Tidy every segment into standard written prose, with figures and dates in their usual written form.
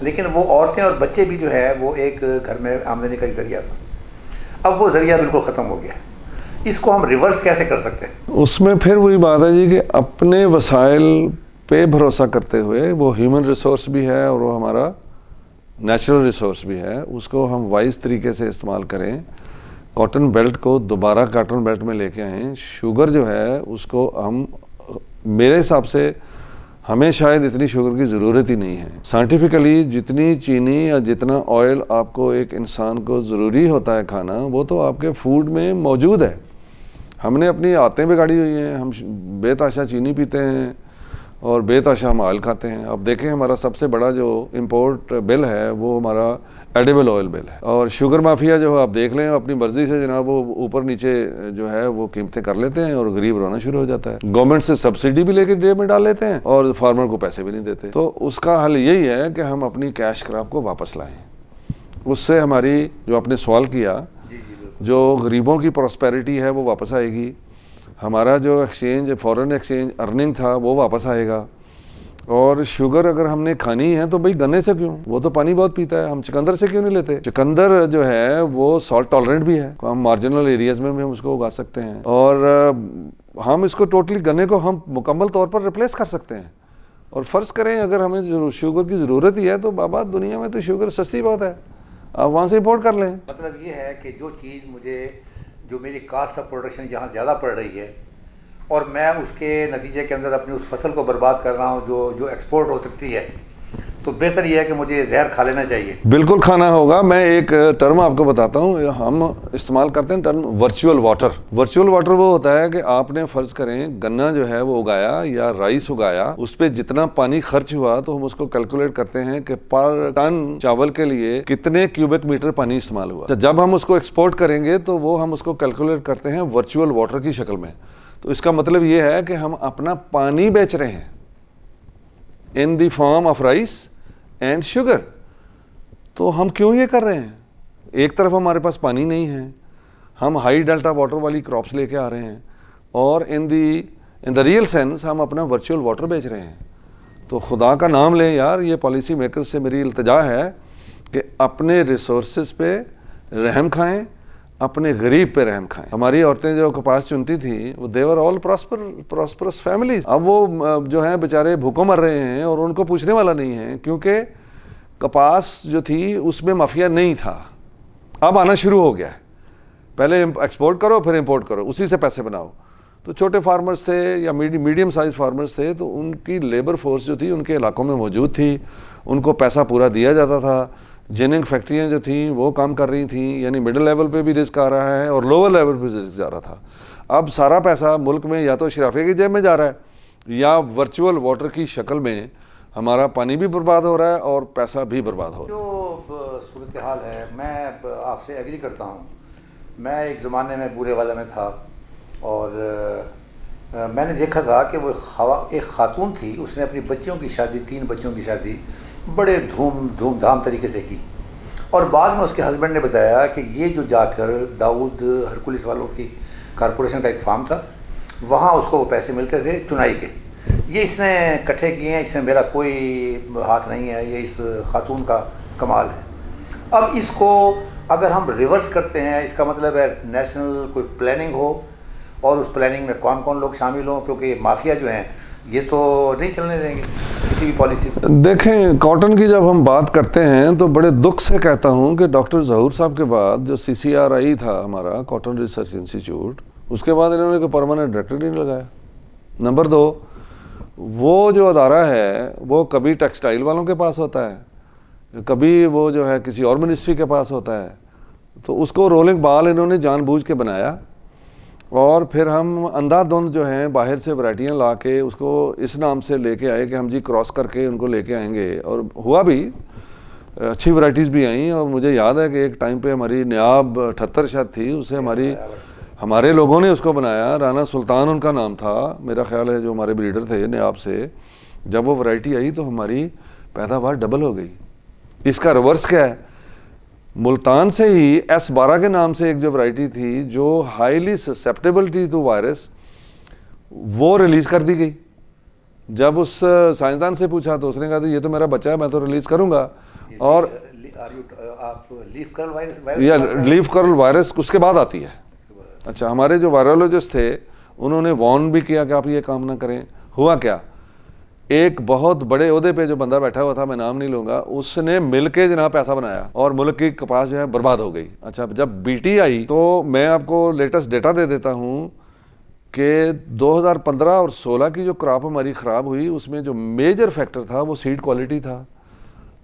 لیکن وہ عورتیں اور بچے بھی جو ہے وہ ایک گھر میں آمدنی کا ذریعہ تھا، اب وہ ذریعہ بالکل ختم ہو گیا. اس کو ہم ریورس کیسے کر سکتے ہیں؟ اس میں پھر وہی بات ہے جی کہ اپنے وسائل پہ بھروسہ کرتے ہوئے، وہ ہیومن ریسورس بھی ہے اور وہ ہمارا نیچرل ریسورس بھی ہے، اس کو ہم وائز طریقے سے استعمال کریں. کاٹن بیلٹ کو دوبارہ کاٹن بیلٹ میں لے کے آئیں. شوگر جو ہے اس کو ہم، میرے حساب سے ہمیں شاید اتنی شوگر کی ضرورت ہی نہیں ہے. سائنٹیفکلی جتنی چینی یا جتنا آئل آپ کو ایک انسان کو ضروری ہوتا ہے کھانا، وہ تو آپ کے فوڈ میں موجود ہے. ہم نے اپنی عادتیں بگاڑی ہوئی ہیں، ہم بے تحاشا چینی پیتے ہیں اور بے تحاشا ہم آئل کھاتے ہیں. اب دیکھیں ہمارا سب سے بڑا جو امپورٹ بل ہے وہ ہمارا ایڈیبل آئل بل ہے. اور شوگر مافیا جو آپ دیکھ لیں اپنی مرضی سے جناب وہ اوپر نیچے جو ہے وہ قیمتیں کر لیتے ہیں اور غریب رونا شروع ہو جاتا ہے. گورنمنٹ سے سبسڈی بھی لے کے جیب میں ڈال لیتے ہیں اور فارمر کو پیسے بھی نہیں دیتے. تو اس کا حل یہی ہے کہ ہم اپنی کیش کراپ کو واپس لائیں. اس سے ہماری جو آپ نے سوال کیا، جو غریبوں کی پراسپیرٹی ہے وہ واپس آئے گی. ہمارا جو ایکسچینج، فورن ایکسچینج ارننگ تھا وہ واپس آئے گا. اور شوگر اگر ہم نے کھانی ہے تو بھئی گنے سے کیوں، وہ تو پانی بہت پیتا ہے، ہم چقندر سے کیوں نہیں لیتے؟ چقندر جو ہے وہ سالٹ ٹالرنٹ بھی ہے، ہم مارجنل ایریاز میں بھی ہم اس کو اگا سکتے ہیں. اور ہم اس کو ٹوٹلی گنے کو ہم مکمل طور پر ریپلیس کر سکتے ہیں. اور فرض کریں اگر ہمیں شوگر کی ضرورت ہی ہے تو بابا دنیا میں تو شوگر سستی بہت ہے، آپ وہاں سے امپورٹ کر لیں. مطلب یہ ہے کہ جو چیز مجھے، جو میری کاسٹ آف پروڈکشن جہاں زیادہ پڑ رہی ہے اور میں اس کے نتیجے کے اندر اپنی اس فصل کو برباد کر رہا ہوں جو ایکسپورٹ ہو سکتی ہے، تو بہتر یہ ہے کہ مجھے زہر کھا لینا چاہیے. بالکل کھانا ہوگا. میں ایک ٹرم آپ کو بتاتا ہوں، ہم استعمال کرتے ہیں term virtual water. Virtual water وہ ہوتا ہے کہ آپ نے فرض کریں گنا جو ہے وہ اگایا یا رائس اگایا، اس پہ جتنا پانی خرچ ہوا تو ہم اس کو کیلکولیٹ کرتے ہیں کہ پر ٹن چاول کے لیے کتنے کیوبک میٹر پانی استعمال ہوا. جب ہم اس کو ایکسپورٹ کریں گے تو وہ ہم اس کو کیلکولیٹ کرتے ہیں ورچوئل واٹر کی شکل میں. تو اس کا مطلب یہ ہے کہ ہم اپنا پانی بیچ رہے ہیں in the form of rice and sugar. تو ہم کیوں یہ کر رہے ہیں؟ ایک طرف ہمارے پاس پانی نہیں ہے، ہم ہائی ڈیلٹا واٹر والی کراپس لے کے آ رہے ہیں، اور ان دا ریئل سینس ہم اپنا ورچوئل واٹر بیچ رہے ہیں. تو خدا کا نام لیں یار، یہ پالیسی میکر سے میری التجا ہے کہ اپنے ریسورسز پہ رحم کھائیں، اپنے غریب پہ رحم کھائیں. ہماری عورتیں جو کپاس چنتی تھیں وہ دیور آل پراسپرس فیملیز. اب وہ جو ہیں بیچارے بھوکوں مر رہے ہیں اور ان کو پوچھنے والا نہیں ہے، کیونکہ کپاس جو تھی اس میں مافیا نہیں تھا. اب آنا شروع ہو گیا ہے. پہلے ایکسپورٹ کرو پھر امپورٹ کرو، اسی سے پیسے بناؤ. تو چھوٹے فارمرز تھے یا میڈیم سائز فارمرز تھے تو ان کی لیبر فورس جو تھی ان کے علاقوں میں موجود تھی، ان کو پیسہ پورا دیا جاتا تھا. جننگ فیکٹریاں جو تھیں وہ کام کر رہی تھیں، یعنی مڈل لیول پہ بھی رزق آ رہا ہے اور لوور لیول پہ رزق جا رہا تھا. اب سارا پیسہ ملک میں یا تو اشرافیہ کی جیب میں جا رہا ہے یا ورچوئل واٹر کی شکل میں ہمارا پانی بھی برباد ہو رہا ہے اور پیسہ بھی برباد ہو رہا ہے. جو صورتحال ہے میں آپ سے ایگری کرتا ہوں. میں ایک زمانے میں بورے والا میں تھا اور میں نے دیکھا تھا کہ وہ ایک خاتون تھی، اس نے اپنی بچیوں کی شادی، 3 بچوں کی شادی بڑے دھوم دھام طریقے سے کی. اور بعد میں اس کے ہسبینڈ نے بتایا کہ یہ جو جا کر داؤد ہرکولس والوں کی کارپوریشن کا ایک فارم تھا، وہاں اس کو وہ پیسے ملتے تھے چنائی کے. یہ اس نے اکٹھے کیے ہیں، اس میں میرا کوئی ہاتھ نہیں ہے، یہ اس خاتون کا کمال ہے. اب اس کو اگر ہم ریورس کرتے ہیں، اس کا مطلب ہے نیشنل کوئی پلاننگ ہو اور اس پلاننگ میں کون کون لوگ شامل ہوں، کیونکہ یہ مافیا جو ہیں یہ تو نہیں چلنے دیں گے کسی بھی پالیسی کو. دیکھیں کاٹن کی جب ہم بات کرتے ہیں تو بڑے دکھ سے کہتا ہوں کہ ڈاکٹر ظہور صاحب کے بعد جو CCRI تھا ہمارا کاٹن ریسرچ انسٹیٹیوٹ، اس کے بعد انہوں نے کوئی پرماننٹ ڈائریکٹر نہیں لگایا. نمبر 2، وہ جو ادارہ ہے وہ کبھی ٹیکسٹائل والوں کے پاس ہوتا ہے، کبھی وہ جو ہے کسی اور منسٹری کے پاس ہوتا ہے. تو اس کو رولنگ بال انہوں نے جان بوجھ کے بنایا اور پھر ہم اندھا دھند جو ہیں باہر سے ورائٹیاں لا کے اس کو اس نام سے لے کے آئے کہ ہم جی کراس کر کے ان کو لے کے آئیں گے. اور ہوا بھی، اچھی ورائٹیز بھی آئیں. اور مجھے یاد ہے کہ ایک ٹائم پہ ہماری نیاب 78 شاید تھی، اسے ہمارے لوگوں نے اس کو بنایا. رانا سلطان ان کا نام تھا میرا خیال ہے، جو ہمارے بریڈر تھے نیاب سے. جب وہ ورائٹی آئی تو ہماری پیداوار ڈبل ہو گئی. اس کا ریورس کیا ہے؟ ملتان سے ہی S12 کے نام سے ایک جو ورائٹی تھی جو ہائیلی سسیپٹیبلٹی ٹو وائرس، وہ ریلیز کر دی گئی. جب اس سائنسدان سے پوچھا تو اس نے کہا تو یہ تو میرا بچہ ہے، میں تو ریلیز کروں گا. اور آپ لیف کرل وائرس یا لیف کرل وائرس اس کے بعد آتی ہے. اچھا ہمارے جو وائرولوجسٹ تھے انہوں نے وارن بھی کیا کہ آپ یہ کام نہ کریں. ہوا کیا, ایک بہت بڑے عہدے پہ جو بندہ بیٹھا ہوا تھا, میں نام نہیں لوں گا, اس نے مل کے جناب پیسہ بنایا اور ملک کی کپاس جو ہے برباد ہو گئی. اچھا جب بی ٹی آئی تو میں آپ کو لیٹسٹ ڈیٹا دے دیتا ہوں کہ 2015 اور 16 کی جو کراپ ہماری خراب ہوئی اس میں جو میجر فیکٹر تھا وہ سیڈ کوالٹی تھا.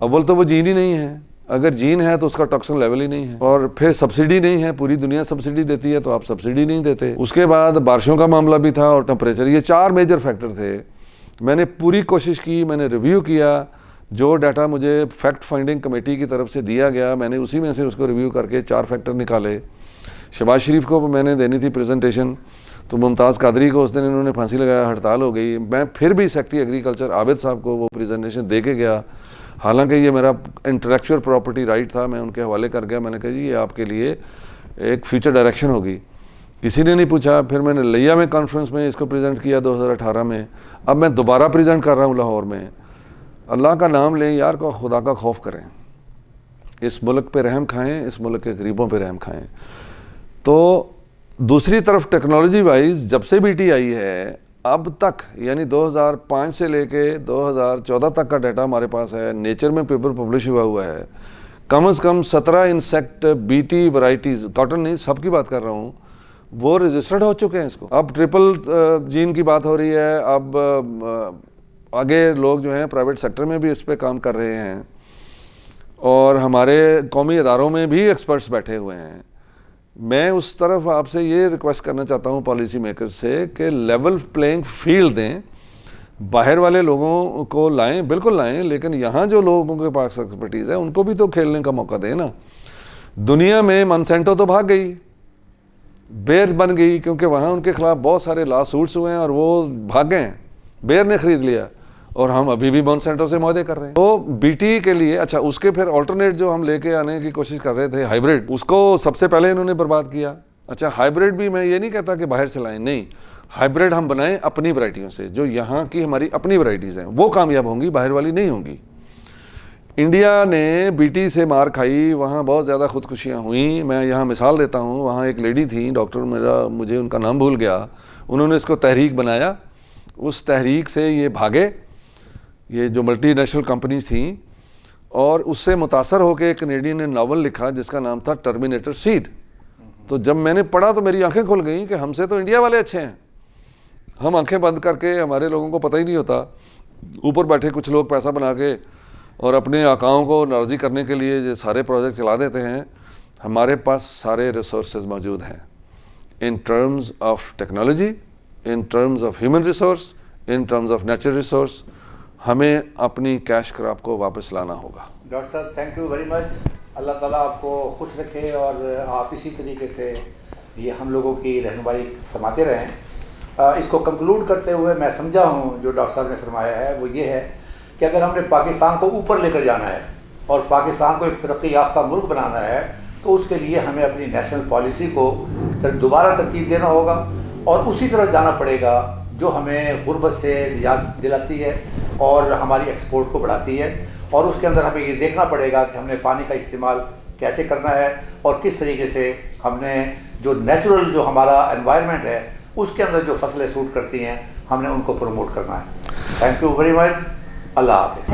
اول تو وہ جین ہی نہیں ہے, اگر جین ہے تو اس کا ٹاکسن لیول ہی نہیں ہے, اور پھر سبسڈی نہیں ہے, پوری دنیا سبسڈی دیتی ہے تو آپ سبسڈی نہیں دیتے. اس کے بعد بارشوں کا معاملہ بھی تھا اور ٹمپریچر, یہ 4 میجر فیکٹر تھے. میں نے پوری کوشش کی, میں نے ریویو کیا, جو ڈیٹا مجھے فیکٹ فائنڈنگ کمیٹی کی طرف سے دیا گیا میں نے اسی میں سے اس کو ریویو کر کے 4 فیکٹر نکالے. شہباز شریف کو میں نے دینی تھی پریزنٹیشن, تو ممتاز قادری کو اس دن انہوں نے پھانسی لگایا, ہڑتال ہو گئی. میں پھر بھی سیکٹری ایگریکلچر عابد صاحب کو وہ پریزنٹیشن دے کے گیا, حالانکہ یہ میرا انٹلیکچوئل پراپرٹی رائٹ تھا, میں ان کے حوالے کر گیا. میں نے کہا جی یہ آپ کے لیے ایک فیوچر ڈائریکشن ہوگی. کسی نے نہیں پوچھا. پھر میں نے لیا میں کانفرنس میں اس کو پریزنٹ کیا 2018 میں. اب میں دوبارہ پریزنٹ کر رہا ہوں لاہور میں. اللہ کا نام لیں یار, کو خدا کا خوف کریں, اس ملک پہ رحم کھائیں, اس ملک کے غریبوں پہ رحم کھائیں. تو دوسری طرف ٹیکنالوجی وائز جب سے بی ٹی آئی ہے اب تک, یعنی 2005 سے لے کے 2014 تک کا ڈیٹا ہمارے پاس ہے, نیچر میں پیپر پبلش ہوا ہے, کم از کم 17 insect B T varieties, cotton نہیں سب کی بات کر رہا ہوں, وہ رجسٹرڈ ہو چکے ہیں اس کو. اب ٹرپل جین کی بات ہو رہی ہے, اب آگے لوگ جو ہیں پرائیویٹ سیکٹر میں بھی اس پہ کام کر رہے ہیں, اور ہمارے قومی اداروں میں بھی ایکسپرٹس بیٹھے ہوئے ہیں. میں اس طرف آپ سے یہ ریکویسٹ کرنا چاہتا ہوں پالیسی میکر سے کہ لیول پلینگ فیلڈ دیں, باہر والے لوگوں کو لائیں, بالکل لائیں, لیکن یہاں جو لوگوں کے پاس ایکسپرٹیز ہے ان کو بھی تو کھیلنے کا موقع دیں نا. دنیا میں مانسینٹو تو بھاگ گئی, بیئر بن گئی, کیونکہ وہاں ان کے خلاف بہت سارے لا سوٹس ہوئے ہیں اور وہ بھاگ گئے ہیں, بیئر نے خرید لیا, اور ہم ابھی بھی مانسینٹو سے معاہدے کر رہے ہیں. تو بی ٹی کے لیے اچھا اس کے پھر آلٹرنیٹ جو ہم لے کے آنے کی کوشش کر رہے تھے ہائیبریڈ, اس کو سب سے پہلے انہوں نے برباد کیا. اچھا ہائیبریڈ بھی میں یہ نہیں کہتا کہ باہر سے لائیں, نہیں, ہائیبریڈ ہم بنائیں اپنی ورائٹیوں سے, جو یہاں کی ہماری اپنی ورائٹیز ہیں وہ کامیاب ہوں گی, باہر والی نہیں ہوں گی. انڈیا نے بی ٹی سے مار کھائی, وہاں بہت زیادہ خودکشیاں ہوئیں. میں یہاں مثال دیتا ہوں, وہاں ایک لیڈی تھی ڈاکٹر, مجھے ان کا نام بھول گیا, انہوں نے اس کو تحریک بنایا, اس تحریک سے یہ بھاگے, یہ جو ملٹی نیشنل کمپنیز تھیں, اور اس سے متاثر ہو کے ایک کینیڈین نے ناول لکھا جس کا نام تھا ٹرمینیٹر سیڈ. تو جب میں نے پڑھا تو میری آنکھیں کھل گئیں کہ ہم سے تو انڈیا والے اچھے ہیں, ہم آنکھیں بند کر کے, ہمارے لوگوں کو پتہ ہی نہیں ہوتا, اوپر بیٹھے کچھ لوگ پیسہ بنا کے اور اپنے آقاؤں کو راضی کرنے کے لیے یہ سارے پروجیکٹ چلا دیتے ہیں. ہمارے پاس سارے ریسورسز موجود ہیں, in terms of technology, in terms of human resource, in terms of natural resource. ہمیں اپنی کیش کراپ کو واپس لانا ہوگا. ڈاکٹر صاحب تھینک یو ویری مچ. اللہ تعالیٰ آپ کو خوش رکھے اور آپ اسی طریقے سے یہ ہم لوگوں کی رہنمائی فرماتے رہیں. اس کو کنکلوڈ کرتے ہوئے میں سمجھا ہوں جو ڈاکٹر صاحب نے فرمایا ہے وہ یہ ہے کہ اگر ہم نے پاکستان کو اوپر لے کر جانا ہے اور پاکستان کو ایک ترقی یافتہ ملک بنانا ہے تو اس کے لیے ہمیں اپنی نیشنل پالیسی کو دوبارہ ترتیب دینا ہوگا, اور اسی طرح جانا پڑے گا جو ہمیں غربت سے نجات دلاتی ہے اور ہماری ایکسپورٹ کو بڑھاتی ہے. اور اس کے اندر ہمیں یہ دیکھنا پڑے گا کہ ہم نے پانی کا استعمال کیسے کرنا ہے اور کس طریقے سے ہم نے جو نیچرل جو ہمارا انوائرمنٹ ہے اس کے اندر جو فصلیں سوٹ کرتی ہیں ہم نے ان کو پروموٹ کرنا ہے. Thank you very much. اللہ حافظ.